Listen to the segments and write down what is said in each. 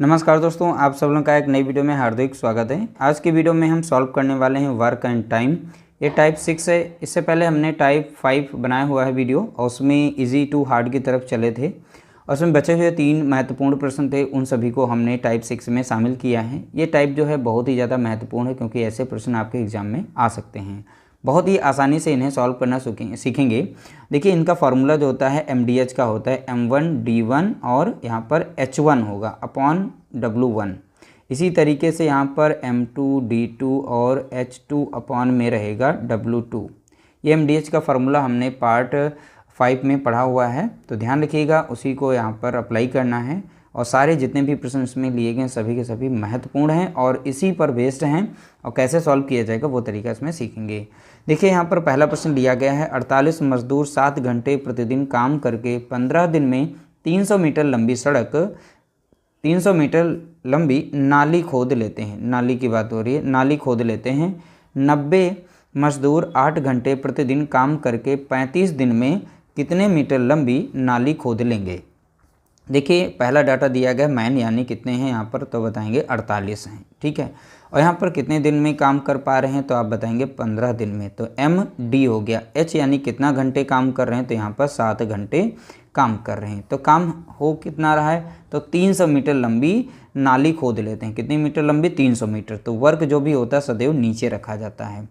नमस्कार दोस्तों, आप सब लोगों का एक नई वीडियो में हार्दिक स्वागत है। आज की वीडियो में हम सॉल्व करने वाले हैं वर्क एंड टाइम। ये टाइप 6 है। इससे पहले हमने टाइप 5 बनाया हुआ है वीडियो और उसमें इजी टू हार्ड की तरफ चले थे और उसमें बचे हुए 3 महत्वपूर्ण प्रश्न थे, उन सभी को हमने टाइप 6 में शामिल किया है। ये टाइप जो है बहुत ही ज़्यादा महत्वपूर्ण है क्योंकि ऐसे प्रश्न आपके एग्जाम में आ सकते हैं। बहुत ही आसानी से इन्हें सॉल्व करना सीखेंगे। देखिए, इनका फार्मूला जो होता है MDH का होता है M1 D1 और यहाँ पर H1 होगा अपॉन W1। इसी तरीके से यहाँ पर M2 D2 और H2 अपॉन में रहेगा W2। ये MDH का फार्मूला हमने पार्ट 5 में पढ़ा हुआ है, तो ध्यान रखिएगा, उसी को यहाँ पर अप्लाई करना है। और सारे जितने भी प्रश्न इसमें लिए गए सभी के सभी महत्वपूर्ण हैं और इसी पर बेस्ड हैं और कैसे सॉल्व किया जाएगा वो तरीका इसमें सीखेंगे। देखिए, यहाँ पर पहला प्रश्न दिया गया है 48 मजदूर 7 घंटे प्रतिदिन काम करके 15 दिन में 300 मीटर लंबी सड़क 300 मीटर लंबी नाली खोद लेते हैं। नाली की बात हो रही है, नाली खोद लेते हैं। 90 मजदूर 8 घंटे प्रतिदिन काम करके 35 दिन में कितने मीटर लंबी नाली खोद लेंगे। देखिए, पहला डाटा दिया गया मैन यानी कितने हैं यहाँ पर, तो बताएंगे 48 हैं। ठीक है, और यहाँ पर कितने दिन में काम कर पा रहे हैं तो आप बताएंगे 15 दिन में, तो MD हो गया। H यानी कितना घंटे काम कर रहे हैं, तो यहाँ पर 7 घंटे काम कर रहे हैं। तो काम हो कितना रहा है, तो 300 मीटर लंबी नाली खोद लेते हैं। कितनी मीटर लंबी, 300 मीटर। तो वर्क जो भी होता है सदैव नीचे रखा जाता है।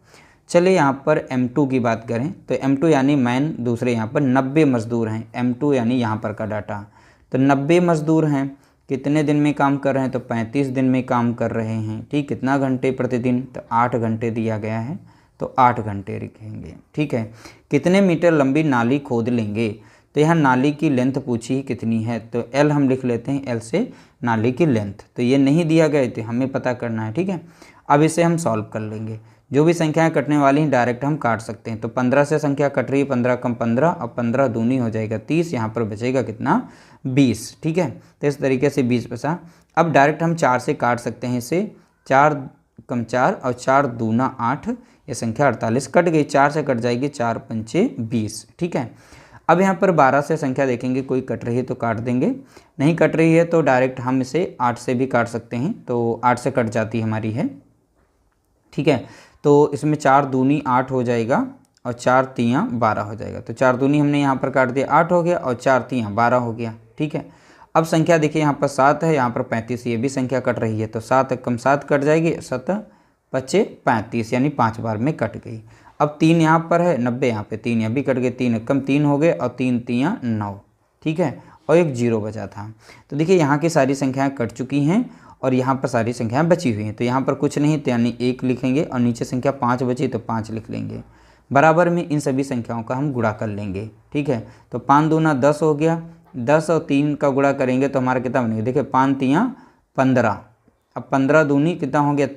चलिए यहाँ पर M2 की बात करें तो M2 यानी मैन दूसरे यहाँ पर 90 मजदूर हैं। M2 यानी यहाँ पर का डाटा, तो 90 मजदूर हैं, कितने दिन में काम कर रहे हैं, तो 35 दिन में काम कर रहे हैं। ठीक, कितना घंटे प्रतिदिन, तो 8 घंटे दिया गया है, तो 8 घंटे लिखेंगे। ठीक है, कितने मीटर लंबी नाली खोद लेंगे, तो यहाँ नाली की लेंथ पूछी कितनी है, तो L हम लिख लेते हैं, L से नाली की लेंथ। तो ये नहीं दिया गया तो हमें पता करना है। ठीक है, अब इसे हम सॉल्व कर लेंगे। जो भी संख्याएं कटने वाली हैं डायरेक्ट हम काट सकते हैं। तो 15 से संख्या कट रही है, 15 कम 15 और 15 दूनी हो जाएगा 30। यहाँ पर बचेगा कितना, 20। ठीक है, तो इस तरीके से 20 बचा। अब डायरेक्ट हम 4 से काट सकते हैं इसे। 4 कम 4 और 4 दूना 8, ये संख्या 48 कट गई। 4 से कट जाएगी, 4 पंचे 20। ठीक है, अब यहाँ पर 12 से संख्या देखेंगे, कोई कट रही है तो काट देंगे, नहीं कट रही है तो डायरेक्ट हम इसे 8 से भी काट सकते हैं। तो 8 से कट जाती हमारी है। ठीक है, तो इसमें 4 दूनी 8 हो जाएगा और 4 तियाँ 12 हो जाएगा। तो 4 दूनी हमने यहाँ पर काट दिया, 8 हो गया और 4 तियाँ 12 हो गया। ठीक है, अब संख्या देखिए, यहाँ पर 7 है, यहाँ पर 35, ये भी संख्या कट रही है। तो 7 कम 7 कट जाएगी, 7 पच्चे 35 यानी 5 बार में कट गई। अब 3 यहाँ पर है, 90 यहाँ पे 3 यहाँ भी कट गए, 3 कम 3 हो गए और 3 तियाँ 9। ठीक है, और एक 0 बचा था। तो देखिए, यहाँ की सारी संख्याएँ कट चुकी हैं और यहाँ पर सारी संख्याएं बची हुई हैं। तो यहाँ पर कुछ नहीं तो यानी 1 लिखेंगे और नीचे संख्या 5 बची तो 5 लिख लेंगे। बराबर में इन सभी संख्याओं का हम गुणा कर लेंगे। ठीक है, तो 5 दूना 10 हो गया, 10 और 3 का गुणा करेंगे तो हमारा कितना बनेगा, देखिए 5 तियाँ 15। अब 15 दूनी कितना हो गया,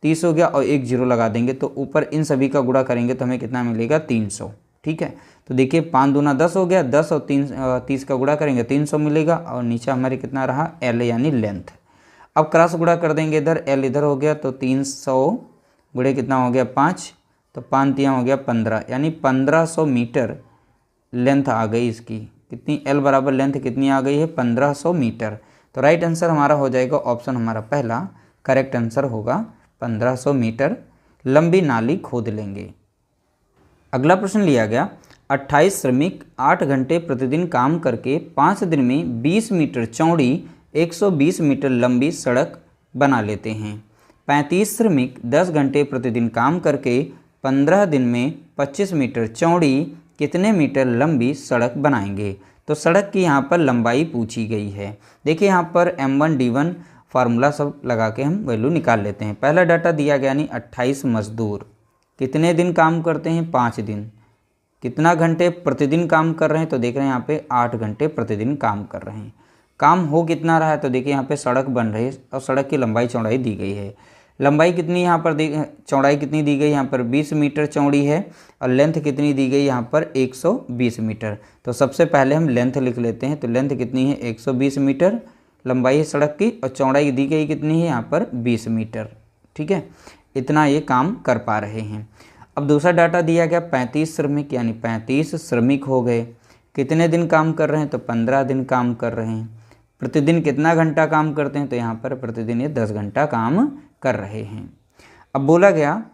30 हो गया और एक 0 लगा देंगे। तो ऊपर इन सभी का गुणा करेंगे तो हमें कितना मिलेगा, 300। ठीक है, तो देखिए 5 दूना 10 हो गया, 10 और 30 का गुणा करेंगे 300 मिलेगा और नीचे हमारे कितना रहा, L यानी लेंथ। अब क्रॉस गुणा कर देंगे, इधर L इधर हो गया तो 300 गुणे कितना हो गया, 5, तो 5 तियाँ हो गया 15 यानी 1500 मीटर लेंथ आ गई इसकी। कितनी, L बराबर लेंथ कितनी आ गई है, 1500 मीटर। तो राइट आंसर हमारा हो जाएगा ऑप्शन हमारा पहला, करेक्ट आंसर होगा 1500 मीटर लंबी नाली खोद लेंगे। अगला प्रश्न लिया गया 28 श्रमिक 8 घंटे प्रतिदिन काम करके 5 दिन में 20 मीटर चौड़ी 120 मीटर लंबी सड़क बना लेते हैं। 35 श्रमिक 10 घंटे प्रतिदिन काम करके 15 दिन में 25 मीटर चौड़ी कितने मीटर लंबी सड़क बनाएंगे। तो सड़क की यहाँ पर लंबाई पूछी गई है। देखिए, यहाँ पर M1 D1 फार्मूला सब लगा के हम वैल्यू निकाल लेते हैं। पहला डाटा दिया गया यानी 28 मजदूर कितने दिन काम करते हैं, 5 दिन। कितना घंटे प्रतिदिन काम कर रहे हैं, तो देख रहे हैं यहाँ पे 8 घंटे प्रतिदिन काम कर रहे हैं। काम हो कितना रहा है, तो देखिए यहाँ पे सड़क बन रही है और सड़क की लंबाई चौड़ाई दी गई है। लंबाई कितनी यहाँ पर चौड़ाई कितनी दी गई, यहाँ पर 20 मीटर चौड़ी है और लेंथ कितनी दी गई यहाँ पर 120 मीटर। तो सबसे पहले हम लेंथ लिख लेते हैं। तो लेंथ कितनी है, 120 मीटर लंबाई है सड़क की और चौड़ाई दी गई कितनी है यहाँ पर 20 मीटर। ठीक है, इतना ये काम कर पा रहे हैं। अब दूसरा डाटा दिया गया 35 श्रमिक यानी 35 श्रमिक हो गए, कितने दिन काम कर रहे हैं, तो 15 दिन काम कर रहे हैं। प्रतिदिन कितना घंटा काम करते हैं, तो यहाँ पर प्रतिदिन ये 10 घंटा काम कर रहे हैं। अब बोला गया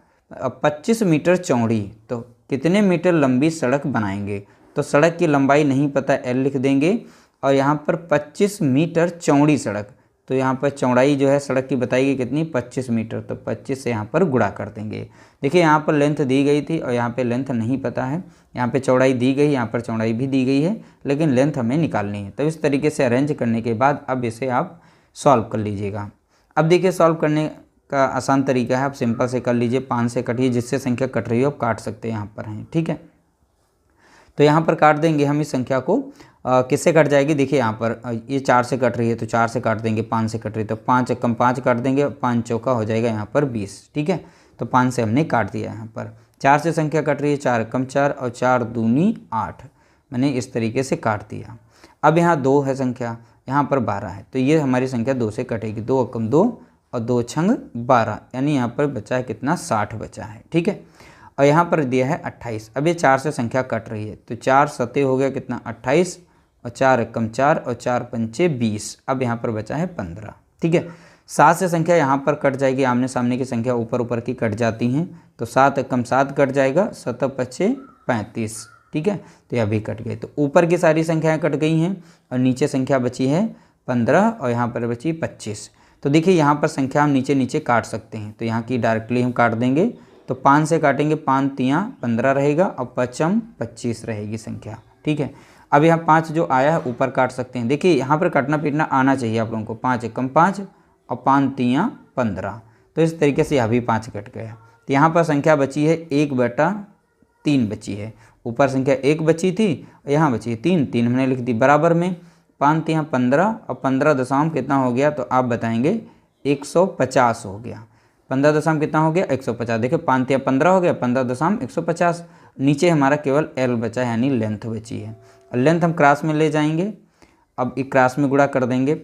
25 मीटर चौड़ी, तो कितने मीटर लंबी सड़क बनाएंगे। तो सड़क की लंबाई नहीं पता, एल लिख देंगे, और यहाँ पर 25 मीटर चौड़ी सड़क, तो यहाँ पर चौड़ाई जो है सड़क की बताएगी कितनी, 25 मीटर, तो 25 से यहाँ पर गुणा कर देंगे। देखिए यहाँ पर लेंथ दी गई थी और यहाँ पे लेंथ नहीं पता है, यहाँ पे चौड़ाई दी गई, यहाँ पर चौड़ाई भी दी गई है, लेकिन लेंथ हमें निकालनी है। तो इस तरीके से अरेंज करने के बाद अब इसे आप सॉल्व कर लीजिएगा। अब देखिए सॉल्व करने का आसान तरीका है, आप सिंपल से कर लीजिए, 5 से कटिए, जिससे संख्या कट रही हो आप काट सकते हैं, यहाँ पर हैं, ठीक है। तो यहाँ पर काट देंगे हम इस संख्या को, किससे कट जाएगी, देखिए यहाँ पर ये 4 से कट रही है तो 4 से काट देंगे, 5 से कट रही है तो 5 कम 5 काट देंगे, 5 चौका हो जाएगा यहाँ पर 20, ठीक है। तो 5 से हमने काट दिया। यहाँ पर 4 से संख्या कट रही है, 4 कम 4 और 4 दूनी 8, मैंने इस तरीके से काट दिया। अब यहाँ 2 है संख्या, यहाँ पर 12 है, तो ये हमारी संख्या 2 से कटेगी, 2 कम 2 और 2 छंग 12, यानी यहाँ पर बचा है कितना, 60 बचा है, ठीक है। और यहाँ पर दिया है 28। अब ये 4 से संख्या कट रही है, तो 4 सते हो गया कितना, 28, और 4 कम 4 और 4 पंचे 20, अब यहाँ पर बचा है 15, ठीक है। 7 से संख्या यहाँ पर कट जाएगी, आमने सामने की संख्या ऊपर ऊपर की कट जाती हैं, तो 7 कम 7 कट जाएगा, 7 पचे 35, ठीक है। तो यह भी कट गए, तो ऊपर की सारी संख्याएँ कट गई हैं और नीचे संख्या बची है 15 और यहाँ पर बची 25। तो देखिए यहाँ पर संख्या हम नीचे नीचे काट सकते हैं, तो यहाँ की डायरेक्टली हम काट देंगे, तो 5 से काटेंगे, 5 तियाँ 15 रहेगा और 5 25 रहेगी संख्या, ठीक है। अब यहाँ 5 जो आया है ऊपर काट सकते हैं, देखिए यहाँ पर काटना पीटना आना चाहिए आप लोगों को, 5 कम 5 और 5 तियाँ 15, तो इस तरीके से यहाँ भी 5 कट गया। तो यहाँ पर संख्या बची है 1/3 बची है, ऊपर संख्या 1 बची थी और यहाँ बची है 3, 3 हमने लिख दी बराबर में, 5 तियाँ 15 और 15 दशमलव कितना हो गया, तो आप बताएंगे 150 हो गया। 15 दशमलव कितना हो गया, 150। देखिए 5 तियाँ 15 हो गया, 15 दशमलव 150। नीचे हमारा केवल एल बचा है, यानी लेंथ बची है। लेंथ हम क्रॉस में ले जाएंगे, अब एक क्रॉस में गुणा कर देंगे,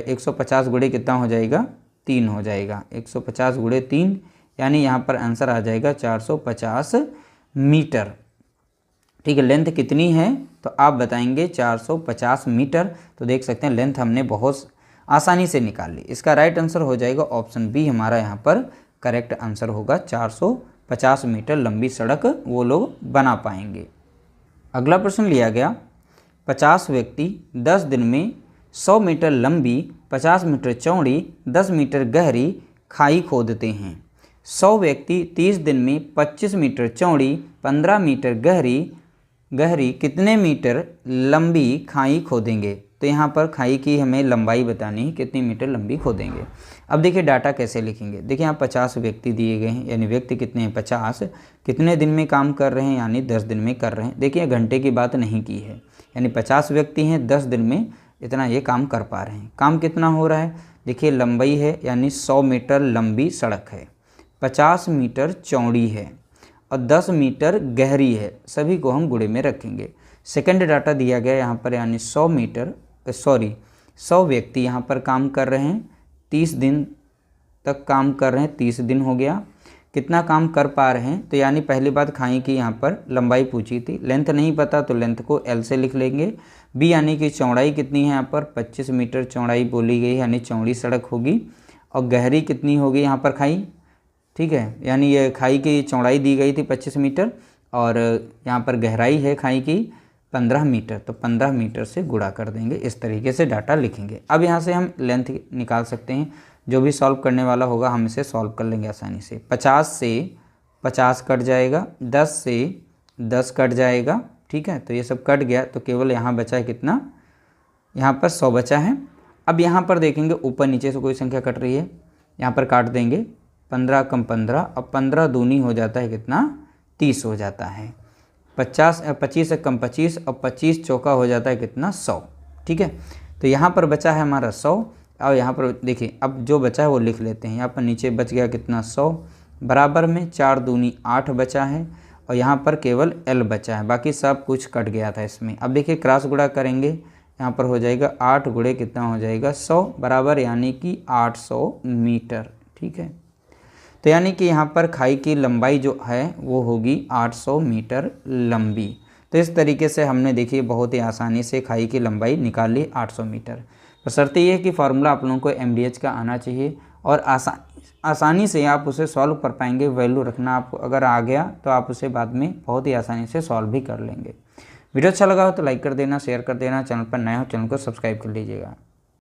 150 गुणे कितना हो जाएगा, 3 हो जाएगा, 150 गुणे 3, यानी यहाँ पर आंसर आ जाएगा 450 मीटर, ठीक है। लेंथ कितनी है, तो आप बताएंगे 450 मीटर। तो देख सकते हैं लेंथ हमने बहुत आसानी से निकाल ली। इसका राइट आंसर हो जाएगा ऑप्शन बी, हमारा यहाँ पर करेक्ट आंसर होगा, 450 मीटर लंबी सड़क वो लोग बना पाएंगे। अगला प्रश्न लिया गया, 50 व्यक्ति 10 दिन में 100 मीटर लंबी, 50 मीटर चौड़ी, 10 मीटर गहरी खाई खोदते हैं। 100 व्यक्ति 30 दिन में 25 मीटर चौड़ी, 15 मीटर गहरी कितने मीटर लंबी खाई खोदेंगे। तो यहाँ पर खाई की हमें लंबाई बतानी है, कितनी मीटर लंबी खोदेंगे। अब देखिए डाटा कैसे लिखेंगे, देखिए यहाँ 50 व्यक्ति दिए गए हैं, यानी व्यक्ति कितने हैं 50, कितने दिन में काम कर रहे हैं, यानी 10 दिन में कर रहे हैं। देखिए घंटे की बात नहीं की है, यानी 50 व्यक्ति हैं, 10 दिन में इतना ये काम कर पा रहे हैं। काम कितना हो रहा है, देखिए लंबाई है, यानी 100 मीटर लंबी सड़क है, 50 मीटर चौड़ी है और 10 मीटर गहरी है, सभी को हम गुणे में रखेंगे। सेकंड डाटा दिया गया यहाँ पर, यानी 100 व्यक्ति यहाँ पर काम कर रहे हैं, 30 दिन तक काम कर रहे हैं, 30 दिन हो गया। कितना काम कर पा रहे हैं, तो यानी पहली बात खाई की यहाँ पर लंबाई पूछी थी, लेंथ नहीं पता तो लेंथ को एल से लिख लेंगे। बी यानी कि चौड़ाई कितनी है, यहाँ पर 25 मीटर चौड़ाई बोली गई, यानी चौड़ी सड़क होगी। और गहरी कितनी होगी यहाँ पर खाई, ठीक है, यानी ये खाई की चौड़ाई दी गई थी 25 मीटर और यहाँ पर गहराई है खाई की 15 मीटर, तो 15 मीटर से गुणा कर देंगे। इस तरीके से डाटा लिखेंगे। अब यहाँ से हम लेंथ निकाल सकते हैं, जो भी सॉल्व करने वाला होगा हम इसे सॉल्व कर लेंगे आसानी से। 50 से 50 कट जाएगा, 10 से 10 कट जाएगा, ठीक है, तो ये सब कट गया, तो केवल यहाँ बचा है कितना, यहाँ पर 100 बचा है। अब यहाँ पर देखेंगे ऊपर नीचे से कोई संख्या कट रही है, यहाँ पर काट देंगे, 15 कम 15 और 15 दूनी हो जाता है कितना, 30 हो जाता है। 25 से कम 25 और 25 चौका हो जाता है कितना, 100, ठीक है। तो यहाँ पर बचा है हमारा 100 और यहाँ पर देखिए अब जो बचा है वो लिख लेते हैं। यहाँ पर नीचे बच गया कितना, 100 बराबर में 4 दूनी 8 बचा है और यहाँ पर केवल L बचा है, बाकी सब कुछ कट गया था इसमें। अब देखिए क्रॉस गुणा करेंगे, यहाँ पर हो जाएगा 8 गुणे कितना हो जाएगा, 100 बराबर, यानी कि 800 मीटर, ठीक है। तो यानी कि यहाँ पर खाई की लंबाई जो है वो होगी 800 मीटर लंबी। तो इस तरीके से हमने देखिए बहुत ही आसानी से खाई की लंबाई निकाल ली 800 मीटर। बशर्ते ये कि फार्मूला आप लोगों को MDH का आना चाहिए और आसानी से आप उसे सॉल्व कर पाएंगे। वैल्यू रखना आप अगर आ गया तो आप उसे बाद में बहुत ही आसानी से सॉल्व भी कर लेंगे। वीडियो अच्छा लगा हो तो लाइक कर देना, शेयर कर देना, चैनल पर नए हो चैनल को सब्सक्राइब कर लीजिएगा।